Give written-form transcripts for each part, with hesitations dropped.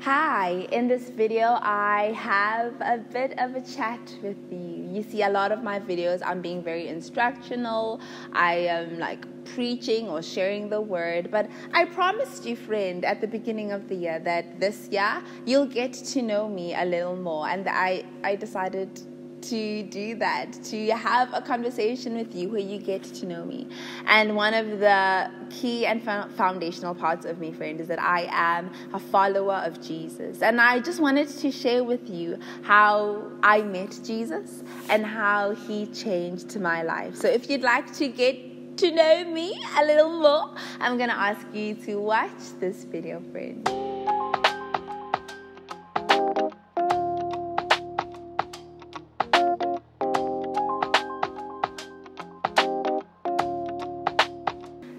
Hi, in this video I have a bit of a chat with you. You see, a lot of my videos I'm being very instructional. I am preaching or sharing the word, but I promised you, friend, at the beginning of the year that this year you'll get to know me a little more, and I decided to do that, to have a conversation with you where you get to know me. And one of the key and foundational parts of me, friend, is that I am a follower of Jesus. And I just wanted to share with you how I met Jesus and how he changed my life. So if you'd like to get to know me a little more, I'm going to ask you to watch this video, friend.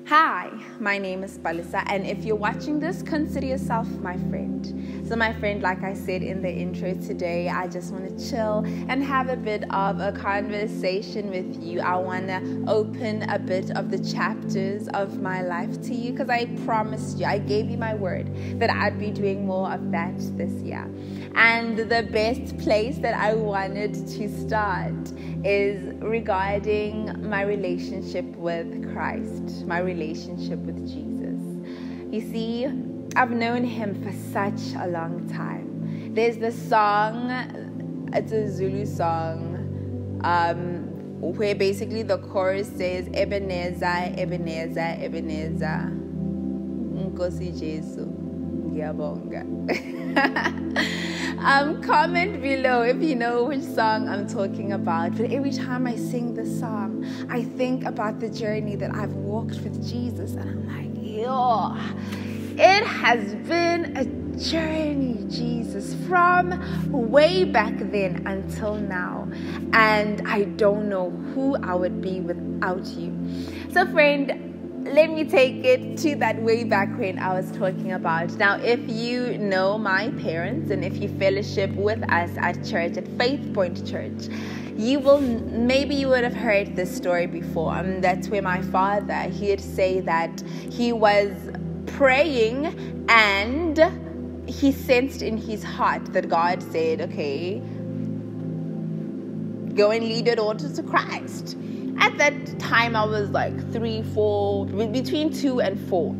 Hi, my name is Palesa, and if you're watching this, consider yourself my friend. So my friend, like I said in the intro today, I just want to chill and have a bit of a conversation with you. I want to open a bit of the chapters of my life to you because I promised you, I gave you my word that I'd be doing more of that this year. And the best place that I wanted to start is regarding my relationship with Christ, my relationship with Jesus. You see, I've known him for such a long time. There's this song, it's a Zulu song, where basically the chorus says, Ebenezer, Ebenezer, Ebenezer, Nkosi Jesu, ngiyabonga. Comment below if you know which song I'm talking about. But every time I sing this song, I think about the journey that I've walked with Jesus, and I'm like, yo, it has been a journey, Jesus, from way back then until now. And I don't know who I would be without you. So friend, let me take it to that way back when I was talking about. Now, if you know my parents and if you fellowship with us at church, at Faith Point Church, you would have heard this story before. That's where my father, he'd say that he was praying and he sensed in his heart that God said, okay, go and lead your daughter to Christ. At that time, I was between 2 and 4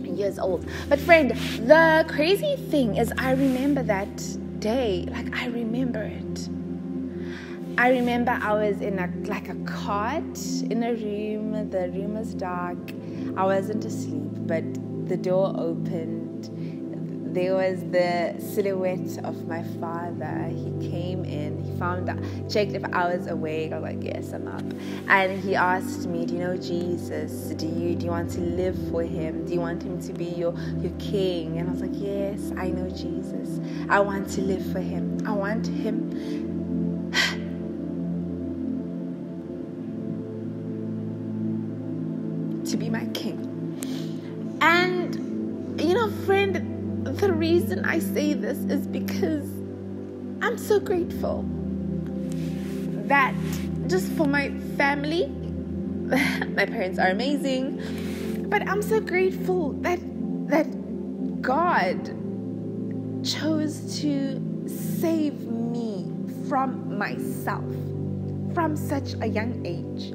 years old. But friend, the crazy thing is I remember that day. I remember it. I remember I was in a cot in a room. The room was dark. I wasn't asleep, but the door opened. There was the silhouette of my father. He came in, checked if I was awake. I was like, yes, I'm up. And he asked me, do you know Jesus? Do you want to live for him? Do you want him to be your king? And I was like, yes, I know Jesus. I want to live for him. I want him to be my king. And, friend, the reason I say this is because I'm so grateful that just for my family, my parents are amazing, but I'm so grateful that God chose to save me from myself from such a young age.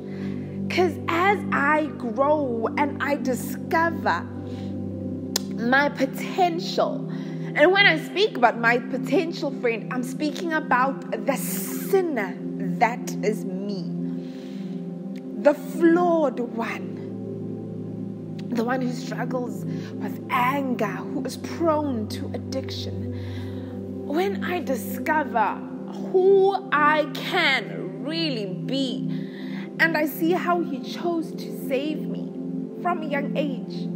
Because as I grow and I discover my potential, and when I speak about my potential, friend, I'm speaking about the sinner that is me, the flawed one, the one who struggles with anger, who is prone to addiction. When I discover who I can really be, and I see how he chose to save me from a young age,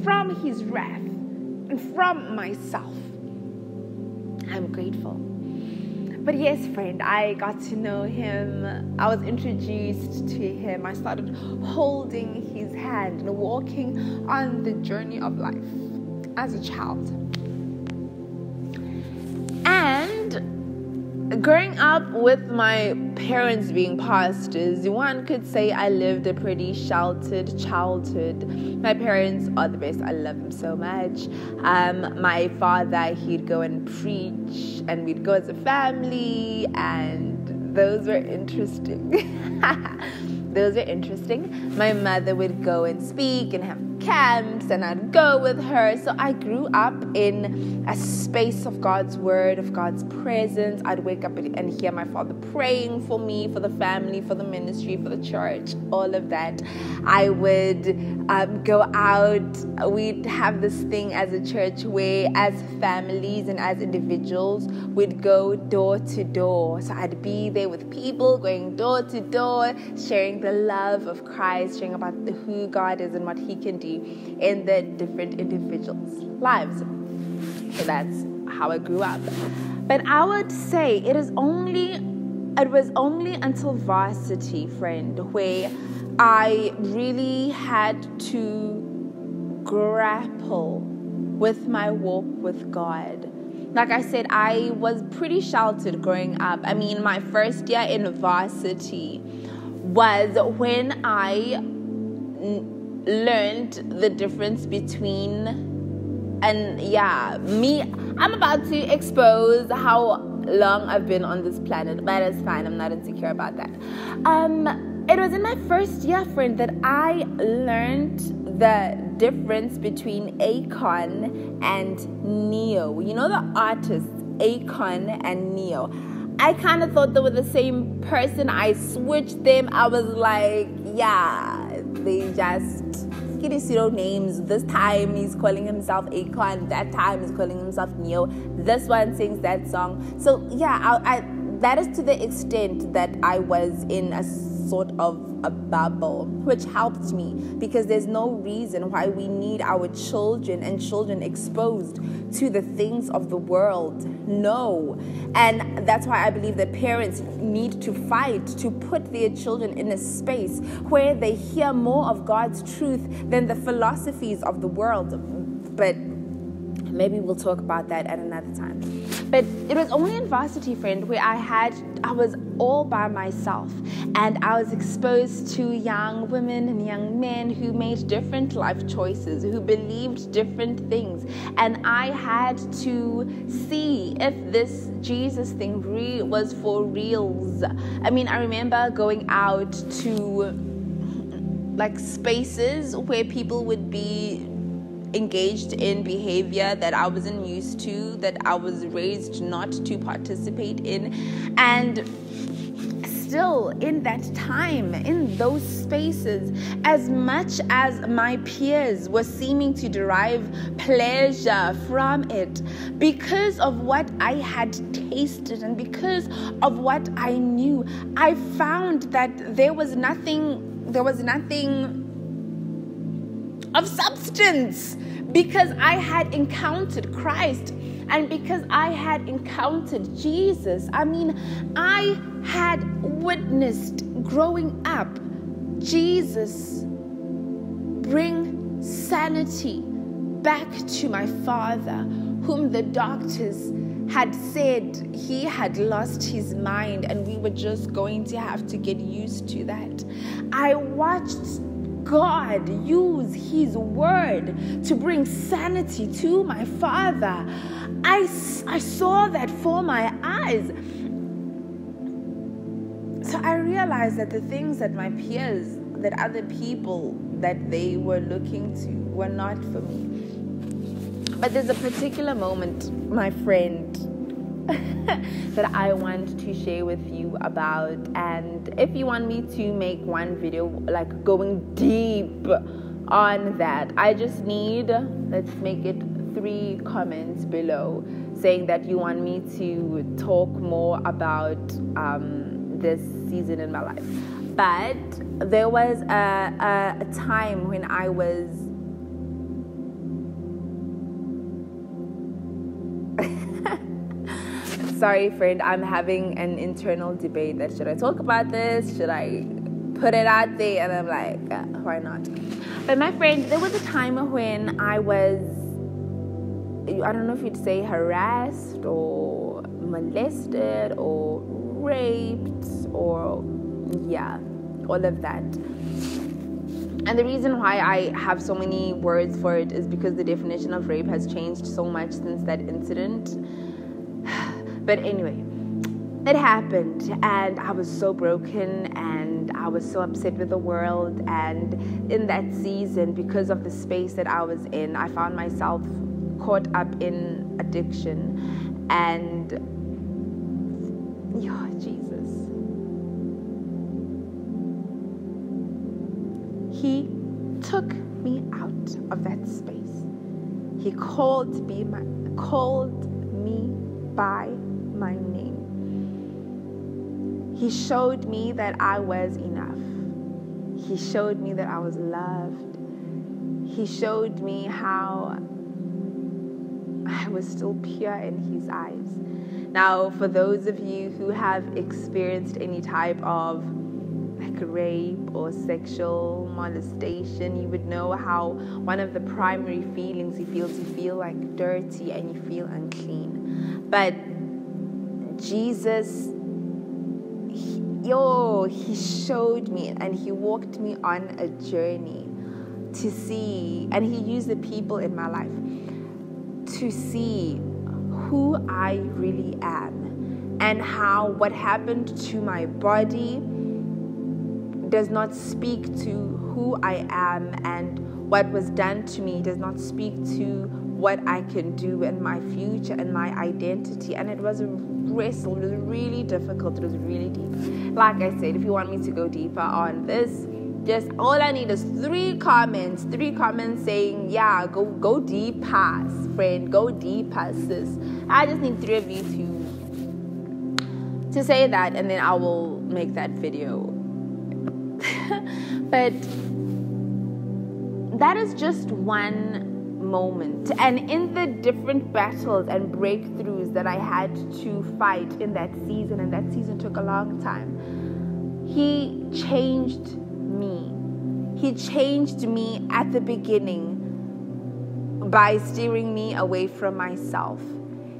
from his wrath, and from myself, I'm grateful. But yes, friend, I got to know him. I was introduced to him. I started holding his hand and walking on the journey of life as a child. And growing up with my parents being pastors, one could say I lived a pretty sheltered childhood. My parents are the best. I love them so much. My father, he'd go and preach, and we'd go as a family, and those were interesting. Those were interesting. My mother would go and speak and have camps, and I'd go with her. So I grew up in a space of God's word, of God's presence. I'd wake up and hear my father praying for me, for the family, for the ministry, for the church, all of that. I would go out. We'd have this thing as a church where, as families and as individuals, we'd go door to door. So I'd be there with people, going door to door, sharing the love of Christ, sharing about who God is and what He can do in the different individuals' lives. So that's how I grew up. But I would say it was only until varsity, friend, where I really had to grapple with my walk with God. Like I said, I was pretty sheltered growing up. I mean, my first year in varsity was when I learned the difference between, and I'm about to expose how long I've been on this planet, but it's fine. I'm not insecure about that. It was in my first year, friend, that I learned the difference between Akon and Neo. You know the artists Akon and Neo. I kind of thought they were the same person. I switched them. I was like, they just getting pseudo names. This time he's calling himself Akon. That time he's calling himself Neo. This one sings that song. So I that is to the extent that I was in a sort of a bubble, which helped me, because there's no reason why we need our children exposed to the things of the world. No. And that's why I believe that parents need to fight to put their children in a space where they hear more of God's truth than the philosophies of the world. But maybe we'll talk about that at another time. But it was only in varsity, friend, where I was all by myself, and I was exposed to young women and young men who made different life choices, who believed different things, and I had to see if this Jesus thing was for reals. I mean, I remember going out to like spaces where people would be engaged in behavior that I wasn't used to, that I was raised not to participate in. And still in that time, in those spaces, as much as my peers were seeming to derive pleasure from it, because of what I had tasted and because of what I knew, I found that there was nothing of substance, because I had encountered Christ and because I had encountered Jesus. I mean, I had witnessed growing up Jesus bring sanity back to my father, whom the doctors had said he had lost his mind and we were just going to have to get used to that. I watched God use His word to bring sanity to my father. I saw that for my eyes. So I realized that the things that my peers, that other people, that they were looking to were not for me. But there's a particular moment, my friend, that I want to share with you about. And if you want me to make one video like going deep on that, I just need, let's make it 3 comments below saying that you want me to talk more about this season in my life. But there was a time when I was sorry, friend, I'm having an internal debate that should I talk about this? Should I put it out there? And I'm like, why not? But my friend, there was a time when I was I don't know if you'd say harassed or molested or raped or all of that. And the reason why I have so many words for it is because the definition of rape has changed so much since that incident. But anyway, it happened, and I was so broken, and I was so upset with the world. And in that season, because of the space that I was in, I found myself caught up in addiction. And Jesus, he took me out of that space. He called me by my name. He showed me that I was enough. He showed me that I was loved. He showed me how I was still pure in his eyes. Now, for those of you who have experienced any type of rape or sexual molestation, you would know how one of the primary feelings you feel like dirty and you feel unclean. But Jesus, he showed me and he walked me on a journey to see, and he used the people in my life to see who I really am, and how what happened to my body does not speak to who I am, and what was done to me does not speak to what I can do in my future and my identity. And it was a wrestle. It was really difficult. It was really deep. Like I said, if you want me to go deeper on this, just all I need is 3 comments saying, yeah, go deeper, friend, go deeper, sis. I just need 3 of you to say that, and then I will make that video. But that is just one moment. And in the different battles and breakthroughs that I had to fight in that season, and that season took a long time, he changed me. He changed me at the beginning by steering me away from myself.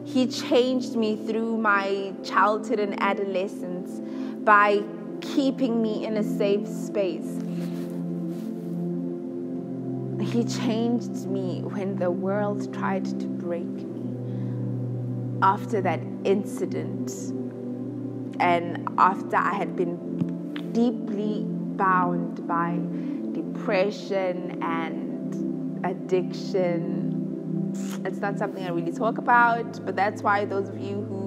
He changed me through my childhood and adolescence by keeping me in a safe space. He changed me when the world tried to break me. After that incident, and after I had been deeply bound by depression and addiction. It's not something I really talk about, but that's why those of you who,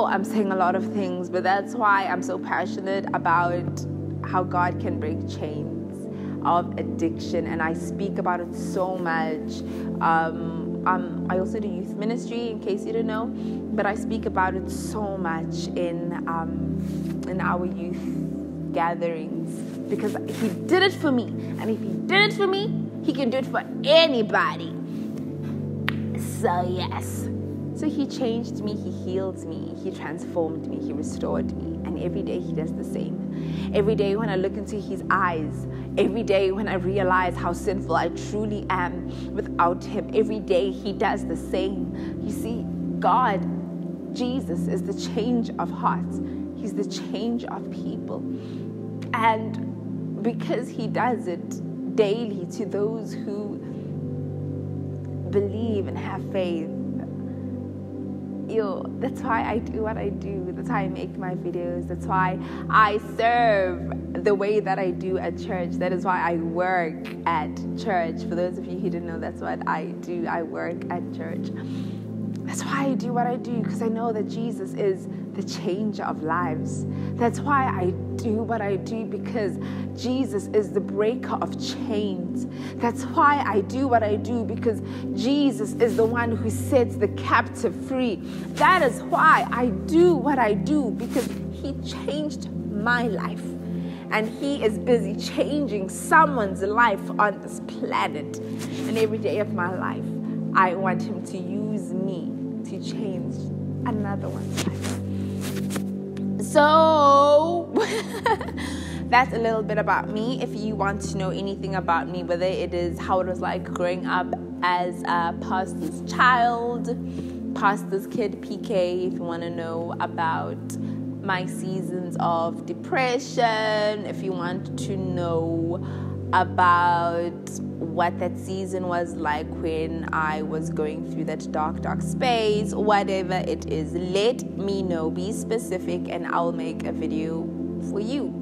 I'm saying a lot of things, but that's why I'm so passionate about how God can break chains of addiction, and I speak about it so much. I also do youth ministry, in case you didn't know, but I speak about it so much in our youth gatherings, because he did it for me, and if he did it for me, he can do it for anybody. So yes, so he changed me, he healed me, he transformed me, he restored me, and every day he does the same. Every day when I look into his eyes, every day when I realize how sinful I truly am without him, every day he does the same. You see, God, Jesus, is the change of hearts. He's the change of people. And because he does it daily to those who believe and have faith, that's why I do what I do. That's why I make my videos. That's why I serve the way that I do at church. That is why I work at church. For those of you who didn't know, that's what I do. I work at church. That's why I do what I do, because I know that Jesus is the changer of lives. That's why I do what I do, because Jesus is the breaker of chains. That's why I do what I do, because Jesus is the one who sets the captive free. That is why I do what I do, because he changed my life. And he is busy changing someone's life on this planet. And every day of my life, I want him to use me to change another one's life. So that's a little bit about me. If you want to know anything about me, whether it is how it was like growing up as a pastor's child, pastor's kid PK, if you want to know about my seasons of depression, if you want to know about what that season was like when I was going through that dark space, whatever it is, let me know. Be specific and I'll make a video for you.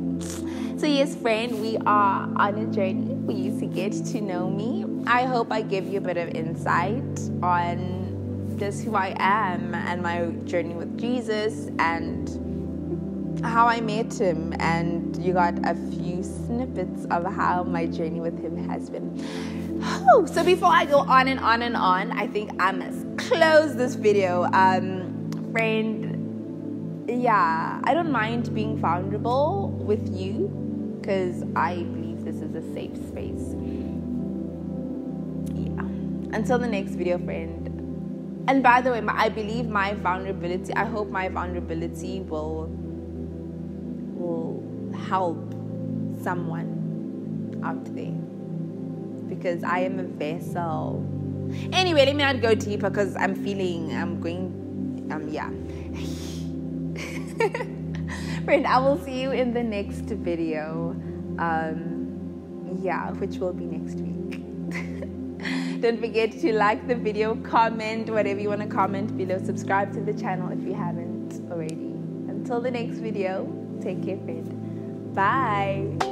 So yes, friend, we are on a journey for you to get to know me. I hope I give you a bit of insight on just who I am and my journey with Jesus and how I met him, and you got a few snippets of how my journey with him has been. So before I go on and on and on, I think I must close this video. Friend, yeah, I don't mind being vulnerable with you because I believe this is a safe space. Yeah. Until the next video, friend. And by the way, I believe my vulnerability, I hope my vulnerability will help someone out there, because I am a vessel. Anyway, let me not go deeper because yeah. Friend, I will see you in the next video, which will be next week. Don't forget to like the video, comment, whatever you want to comment below, subscribe to the channel if you haven't already. Until the next video, take care, friend. Bye.